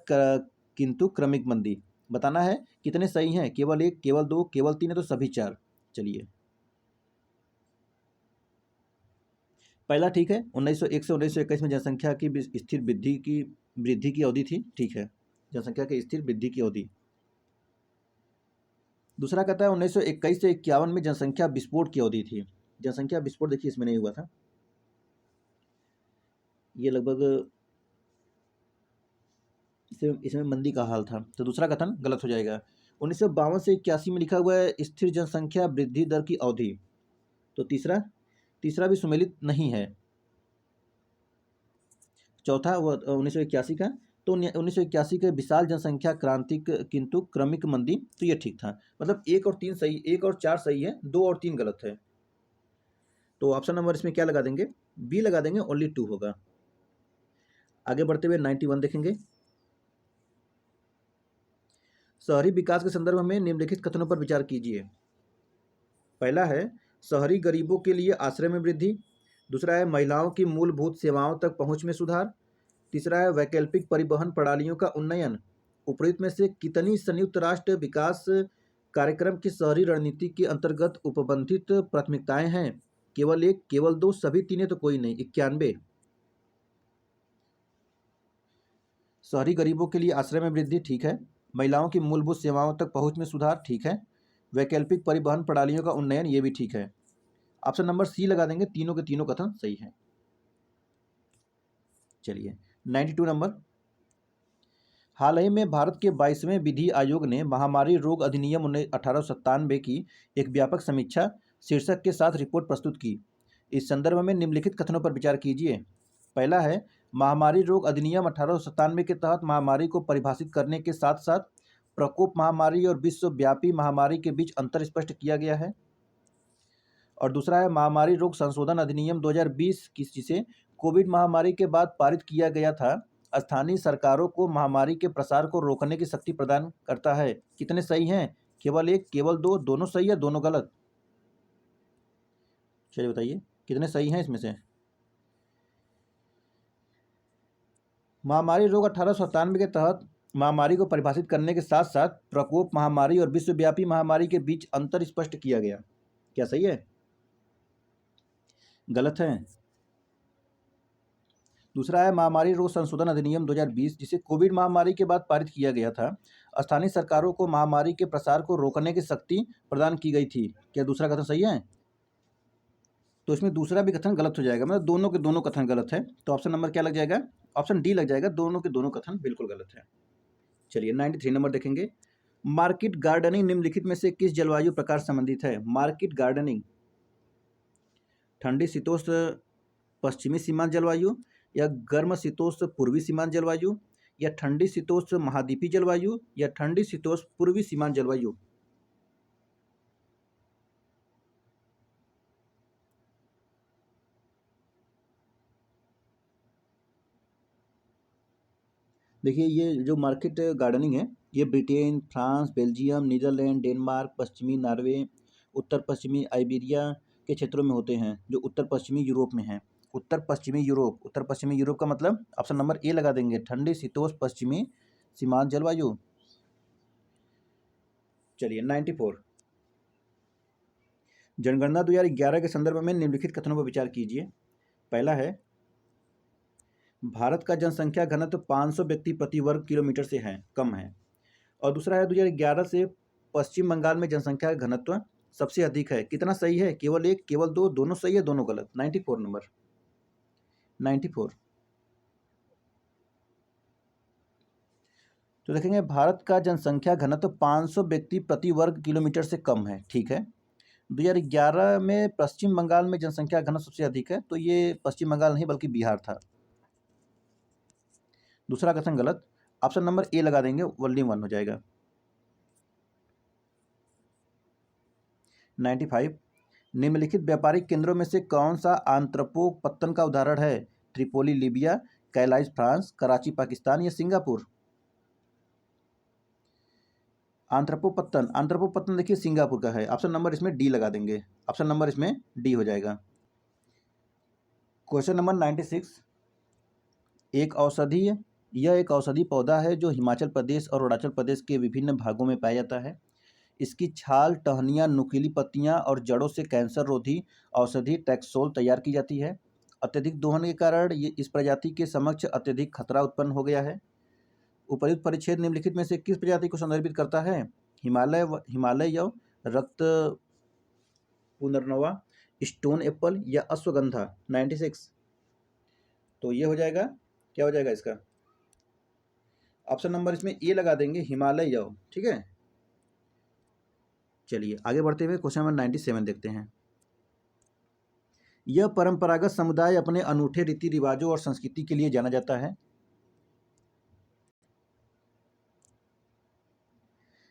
किंतु क्रमिक मंदी। बताना है कितने सही हैं? केवल 1, केवल 2, केवल 3 है तो सभी 4। चलिए पहला ठीक है, 1901 से 1921 में जनसंख्या की स्थिर वृद्धि की अवधि थी, ठीक है, जनसंख्या की स्थिर वृद्धि की अवधि। दूसरा कहता है 1921 से 51 में जनसंख्या विस्फोट की अवधि थी। जनसंख्या विस्फोट देखिए इसमें नहीं हुआ था, ये लगभग इसमें मंदी का हाल था, तो दूसरा कथन गलत हो जाएगा। 1952 से 81 में लिखा हुआ है स्थिर जनसंख्या वृद्धि दर की अवधि, तो तीसरा भी सुमेलित नहीं है। चौथा 1981 का, तो 1981 के विशाल जनसंख्या क्रांतिक किंतु क्रमिक मंदी, तो ये ठीक था। मतलब 1 और 3 सही, 1 और 4 सही है, 2 और 3 गलत है। तो ऑप्शन नंबर इसमें क्या लगा देंगे? बी लगा देंगे, ओनली 2 होगा। आगे बढ़ते हुए 91 देखेंगे। शहरी विकास के संदर्भ में निम्नलिखित कथनों पर विचार कीजिए। पहला है शहरी गरीबों के लिए आश्रय में वृद्धि। दूसरा है महिलाओं की मूलभूत सेवाओं तक पहुंच में सुधार। तीसरा है वैकल्पिक परिवहन प्रणालियों का उन्नयन। उपरोक्त में से कितनी संयुक्त राष्ट्र विकास कार्यक्रम की शहरी रणनीति के अंतर्गत उपबंधित प्राथमिकताएं हैं? केवल 1, केवल 2, सभी 3 है तो कोई नहीं। 91। शहरी गरीबों के लिए आश्रय में वृद्धि, ठीक है। महिलाओं की मूलभूत सेवाओं तक पहुंच में सुधार, ठीक है। वैकल्पिक परिवहन प्रणालियों का उन्नयन, ये भी ठीक है। ऑप्शन नंबर सी लगा देंगे, तीनों के तीनों कथन सही है। चलिए 92 नंबर। हाल ही में भारत के 22वें विधि आयोग ने महामारी रोग अधिनियम 1897 की एक व्यापक समीक्षा शीर्षक के साथ रिपोर्ट प्रस्तुत की। इस संदर्भ में निम्नलिखित कथनों पर विचार कीजिए। पहला है महामारी रोग अधिनियम 1897 के तहत महामारी को परिभाषित करने के साथ साथ प्रकोप महामारी और विश्वव्यापी महामारी के बीच अंतर स्पष्ट किया गया है। और दूसरा है महामारी रोग संशोधन अधिनियम 2020 जिसे कोविड महामारी के बाद पारित किया गया था, स्थानीय सरकारों को महामारी के प्रसार को रोकने की शक्ति प्रदान करता है। कितने सही हैं? केवल एक, केवल दो, दोनों सही है, दोनों गलत? चलिए बताइए कितने सही हैं इसमें से। महामारी रोग 1897 के तहत महामारी को परिभाषित करने के साथ साथ प्रकोप महामारी और विश्वव्यापी महामारी के बीच अंतर स्पष्ट किया गया। क्या सही है? गलत है। दूसरा है महामारी रोग संशोधन अधिनियम 2020 जिसे कोविड महामारी के बाद पारित किया गया था, स्थानीय सरकारों को महामारी के प्रसार को रोकने की शक्ति प्रदान की गई थी। क्या दूसरा कथन सही है? तो इसमें दूसरा भी कथन गलत हो जाएगा, मतलब दोनों के दोनों कथन गलत है। तो ऑप्शन नंबर क्या लग जाएगा? ऑप्शन डी लग जाएगा, दोनों के दोनों कथन बिल्कुल गलत है। चलिए 93 नंबर देखेंगे। मार्केट गार्डनिंग निम्नलिखित में से किस जलवायु प्रकार से संबंधित है? मार्केट गार्डनिंग ठंडी शीतोष्ण पश्चिमी सीमांत जलवायु, या गर्म शीतोष्ण पूर्वी सीमांत जलवायु, या ठंडी शीतोष्ण महाद्वीपीय जलवायु, या ठंडी शीतोष्ण पूर्वी सीमांत जलवायु? देखिए ये जो मार्केट गार्डनिंग है ये Britain, France, Belgium, Netherlands, Denmark, पश्चिमी नॉर्वे, उत्तर पश्चिमी आइबेरिया के क्षेत्रों में होते हैं, जो उत्तर पश्चिमी यूरोप में हैं। उत्तर पश्चिमी यूरोप का मतलब ऑप्शन नंबर ए लगा देंगे, ठंडी शीतोष्ण पश्चिमी सीमांत जलवायु। चलिए 94। जनगणना 2011 के संदर्भ में निम्नलिखित कथनों पर विचार कीजिए। पहला है भारत का जनसंख्या घनत्व 500 व्यक्ति प्रति वर्ग किलोमीटर से है, कम है। और दूसरा है 2011 से पश्चिम बंगाल में जनसंख्या घनत्व सबसे अधिक है। कितना सही है? केवल एक, केवल दो, दोनों सही है, दोनों गलत? 94 नंबर। 94। तो देखेंगे भारत का जनसंख्या घनत्व 500 व्यक्ति प्रति वर्ग किलोमीटर से कम है, ठीक है। 2011 में पश्चिम बंगाल में जनसंख्या घनत्व सबसे अधिक है, तो ये पश्चिम बंगाल नहीं बल्कि बिहार था। दूसरा कथन गलत, ऑप्शन नंबर ए लगा देंगे, वोल्यूम 1 हो जाएगा। 95। निम्नलिखित व्यापारिक केंद्रों में से कौन सा आंत्रपोपत्तन का उदाहरण है? Tripoli Libya, calyx France, Karachi Pakistan, या सिंगापुर? आंत्रपोपत्तन देखिए सिंगापुर का है। ऑप्शन नंबर इसमें डी लगा देंगे, ऑप्शन नंबर इसमें डी हो जाएगा। Question number 96। यह एक औषधि पौधा है जो हिमाचल प्रदेश और अरुणाचल प्रदेश के विभिन्न भागों में पाया जाता है। इसकी छाल, टहनियाँ, नुकीली पत्तियाँ और जड़ों से कैंसर रोधी औषधि टैक्सोल तैयार की जाती है। अत्यधिक दोहन के कारण ये इस प्रजाति के समक्ष अत्यधिक खतरा उत्पन्न हो गया है। उपर्युक्त परिच्छेद निम्नलिखित में से किस प्रजाति को संदर्भित करता है? हिमालय यव, रक्त पुनर्नवा, स्टोन एप्पल, या अश्वगंधा? 96। तो ये हो जाएगा, क्या हो जाएगा इसका? ऑप्शन नंबर इसमें ए लगा देंगे, हिमालय यव, ठीक है। चलिए आगे बढ़ते हुए क्वेश्चन नंबर 97 देखते हैं। यह परंपरागत समुदाय अपने अनूठे रीति रिवाजों और संस्कृति के लिए जाना जाता है,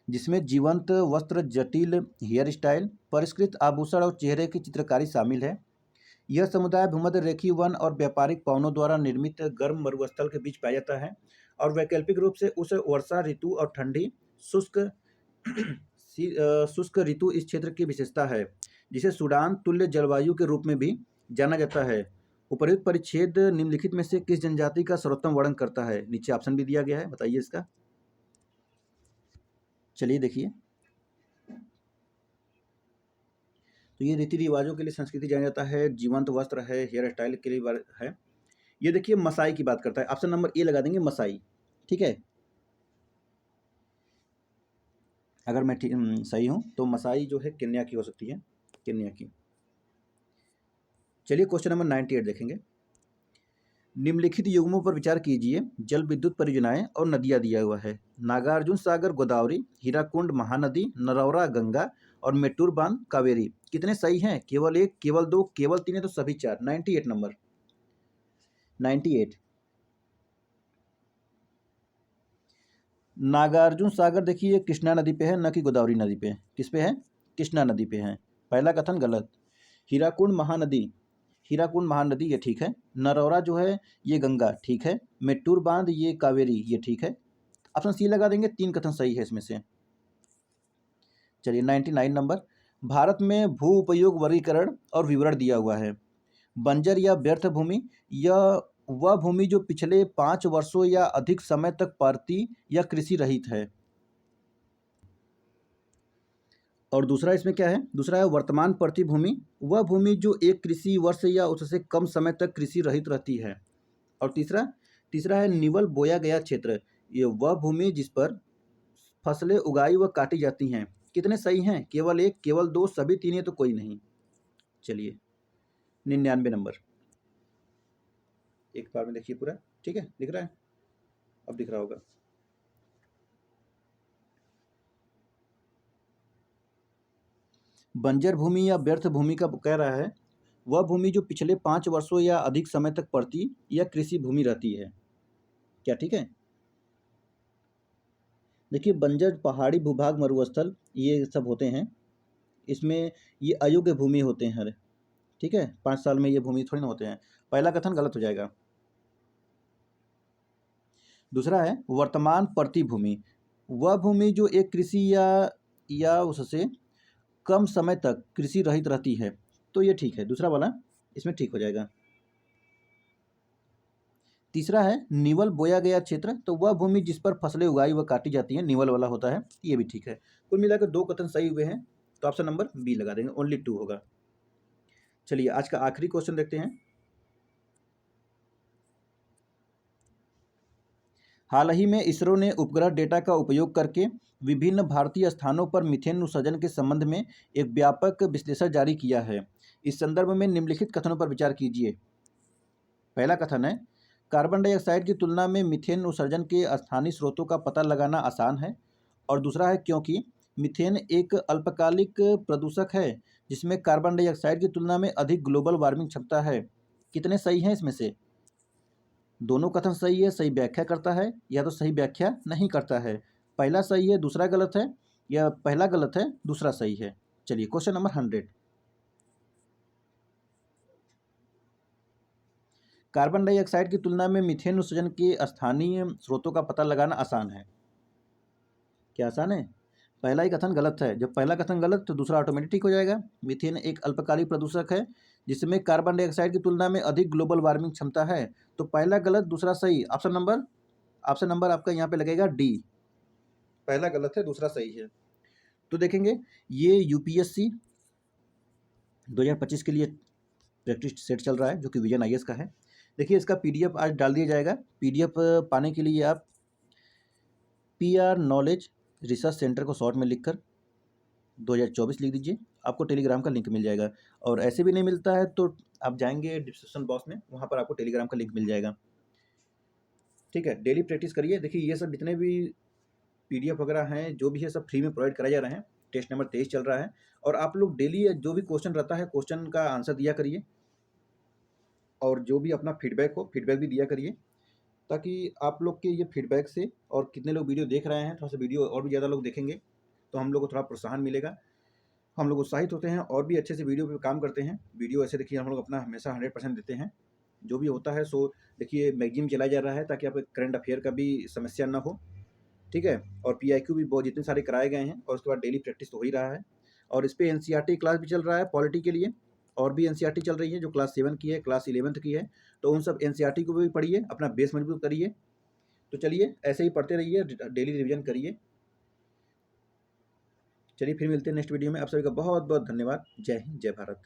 जिसमें जीवंत वस्त्र, जटिल हेयर स्टाइल, परिष्कृत आभूषण और चेहरे की चित्रकारी शामिल है। यह समुदाय भूमध्य रेखीय वन और व्यापारिक पवनों द्वारा निर्मित गर्म मरुस्थल के बीच पाया जाता है और वैकल्पिक रूप से उस वर्षा ऋतु और ठंडी शुष्क ऋतु इस क्षेत्र की विशेषता है, जिसे सूडान तुल्य जलवायु के रूप में भी जाना जाता है। उपर्युक्त परिच्छेद निम्नलिखित में से किस जनजाति का सर्वोत्तम वर्णन करता है? नीचे ऑप्शन भी दिया गया है, बताइए इसका। चलिए देखिए, तो ये रीति रिवाजों के लिए संस्कृति जाना जाता है, जीवंत वस्त्र है, हेयर स्टाइल के लिए है। ये देखिए मसाई की बात करता है, ऑप्शन नंबर ए लगा देंगे, मसाई, ठीक है। अगर मैं सही हूं तो मसाई जो है केन्या की हो सकती है, केन्या की। चलिए क्वेश्चन नंबर 98 देखेंगे। निम्नलिखित युग्मों पर विचार कीजिए। जल विद्युत परियोजनाएं और नदियां दिया हुआ है। नागार्जुन सागर गोदावरी, हीराकुंड महानदी, नरौरा गंगा और मेट्टूर बांध कावेरी। कितने सही हैं? केवल एक, केवल दो, केवल तीन है तो सभी चार। 98 नंबर। 98। नागार्जुन सागर देखिए कृष्णा नदी पे है, न कि गोदावरी नदी पे। किस पे है? कृष्णा नदी पे है। पहला कथन गलत। हीराकुंड महानदी, हीराकुंड महानदी ये ठीक है। नरौरा जो है ये गंगा, ठीक है। मेट्टूर बांध ये कावेरी, ये ठीक है। ऑप्शन सी लगा देंगे, 3 कथन सही है इसमें से। चलिए 99 नंबर, भारत में भू उपयोग वर्गीकरण और विवरण दिया हुआ है। बंजर या व्यर्थ भूमि, यह वह भूमि जो पिछले 5 वर्षों या अधिक समय तक परती या कृषि रहित है। और दूसरा इसमें क्या है? दूसरा है वर्तमान परती भूमि, वह भूमि जो एक कृषि वर्ष या उससे कम समय तक कृषि रहित रहती है। और तीसरा तीसरा है निवल बोया गया क्षेत्र, ये वह भूमि जिस पर फसलें उगाई व काटी जाती हैं। कितने सही हैं? केवल 1, केवल 2, सभी 3 है तो कोई नहीं। चलिए 99 नंबर, एक बार में देखिए पूरा, ठीक है? दिख रहा है? अब दिख रहा होगा। बंजर भूमि या व्यर्थ भूमि का कह रहा है वह भूमि जो पिछले 5 वर्षों या अधिक समय तक पड़ती या कृषि भूमि रहती है। क्या ठीक है? देखिए बंजर पहाड़ी भूभाग मरुस्थल ये सब होते हैं, इसमें ये अयोग्य भूमि होते हैं। ठीक है, 5 साल में ये भूमि थोड़ी ना होते हैं। पहला कथन गलत हो जाएगा। दूसरा है वर्तमान परती भूमि, वह भूमि जो एक कृषि या उससे कम समय तक कृषि रहित रहती है, तो ये ठीक है, दूसरा वाला इसमें ठीक हो जाएगा। तीसरा है निवल बोया गया क्षेत्र, तो वह भूमि जिस पर फसलें उगाई व काटी जाती हैं, निवल वाला होता है, ये भी ठीक है। कुल मिलाकर 2 कथन सही हुए हैं, तो ऑप्शन नंबर बी लगा देंगे, ओनली 2 होगा। चलिए आज का आखिरी क्वेश्चन देखते हैं। हाल ही में इसरो ने उपग्रह डेटा का उपयोग करके विभिन्न भारतीय स्थानों पर मीथेन उत्सर्जन के संबंध में एक व्यापक विश्लेषण जारी किया है। इस संदर्भ में निम्नलिखित कथनों पर विचार कीजिए। पहला कथन है कार्बन डाइऑक्साइड की तुलना में मीथेन उत्सर्जन के स्थानीय स्रोतों का पता लगाना आसान है। और दूसरा है क्योंकि मीथेन एक अल्पकालिक प्रदूषक है जिसमें कार्बन डाइऑक्साइड की तुलना में अधिक ग्लोबल वार्मिंग क्षमता है। कितने सही हैं इसमें से? दोनों कथन सही है, सही व्याख्या करता है, या तो सही व्याख्या नहीं करता है। पहला सही है दूसरा गलत है, या पहला गलत है दूसरा सही है। चलिए क्वेश्चन नंबर 100, कार्बन डाइऑक्साइड की तुलना में मीथेन उत्सर्जन के स्थानीय स्रोतों का पता लगाना आसान है। क्या आसान है? पहला ही कथन गलत है। जब पहला कथन गलत तो दूसरा ऑटोमेटिक ठीक हो जाएगा। मीथेन एक अल्पकालिक प्रदूषक है जिसमें कार्बन डाइऑक्साइड की तुलना में अधिक ग्लोबल वार्मिंग क्षमता है। तो पहला गलत दूसरा सही। ऑप्शन नंबर आपका यहाँ पे लगेगा डी। पहला गलत है दूसरा सही है। तो देखेंगे ये यूपीएससी 2025 के लिए प्रैक्टिस सेट चल रहा है जो कि विजन आईएएस का है। देखिए इसका पीडीएफ आज डाल दिया जाएगा। पीडीएफ पाने के लिए आप पीआर नॉलेज रिसर्च सेंटर को शॉर्ट में लिखकर 2024 लिख दीजिए, आपको टेलीग्राम का लिंक मिल जाएगा। और ऐसे भी नहीं मिलता है तो आप जाएंगे डिस्क्रिप्शन बॉक्स में, वहाँ पर आपको टेलीग्राम का लिंक मिल जाएगा। ठीक है, डेली प्रैक्टिस करिए। देखिए ये सब जितने भी पीडीएफ वगैरह हैं जो भी है सब फ्री में प्रोवाइड कराए जा रहे हैं। टेस्ट नंबर 23 चल रहा है और आप लोग डेली जो भी क्वेश्चन रहता है क्वेश्चन का आंसर दिया करिए और जो भी अपना फीडबैक हो फीडबैक भी दिया करिए, ताकि आप लोग के ये फीडबैक से और कितने लोग वीडियो देख रहे हैं, थोड़ा सा वीडियो और भी ज़्यादा लोग देखेंगे तो हम लोग को थोड़ा प्रोत्साहन मिलेगा, हम लोग उत्साहित होते हैं और भी अच्छे से वीडियो पे काम करते हैं। वीडियो ऐसे देखिए हम लोग अपना हमेशा 100% देते हैं जो भी होता है। सो देखिए मैगजीन चलाया जा रहा है ताकि आप करंट अफेयर का भी समस्या ना हो। ठीक है, और पीआईक्यू भी बहुत जितने सारे कराए गए हैं और उसके बाद डेली प्रैक्टिस तो हो ही रहा है। और इस पर एनसीईआरटी क्लास भी चल रहा है पॉलिटी के लिए, और भी एनसीईआरटी चल रही है जो क्लास 7 की है, क्लास 11th की है। तो उन सब एनसीईआरटी को भी पढ़िए, अपना बेस मजबूत करिए। तो चलिए ऐसे ही पढ़ते रहिए, डेली रिवीजन करिए। चलिए फिर मिलते हैं नेक्स्ट वीडियो में। आप सभी का बहुत बहुत धन्यवाद। जय हिंद, जय भारत।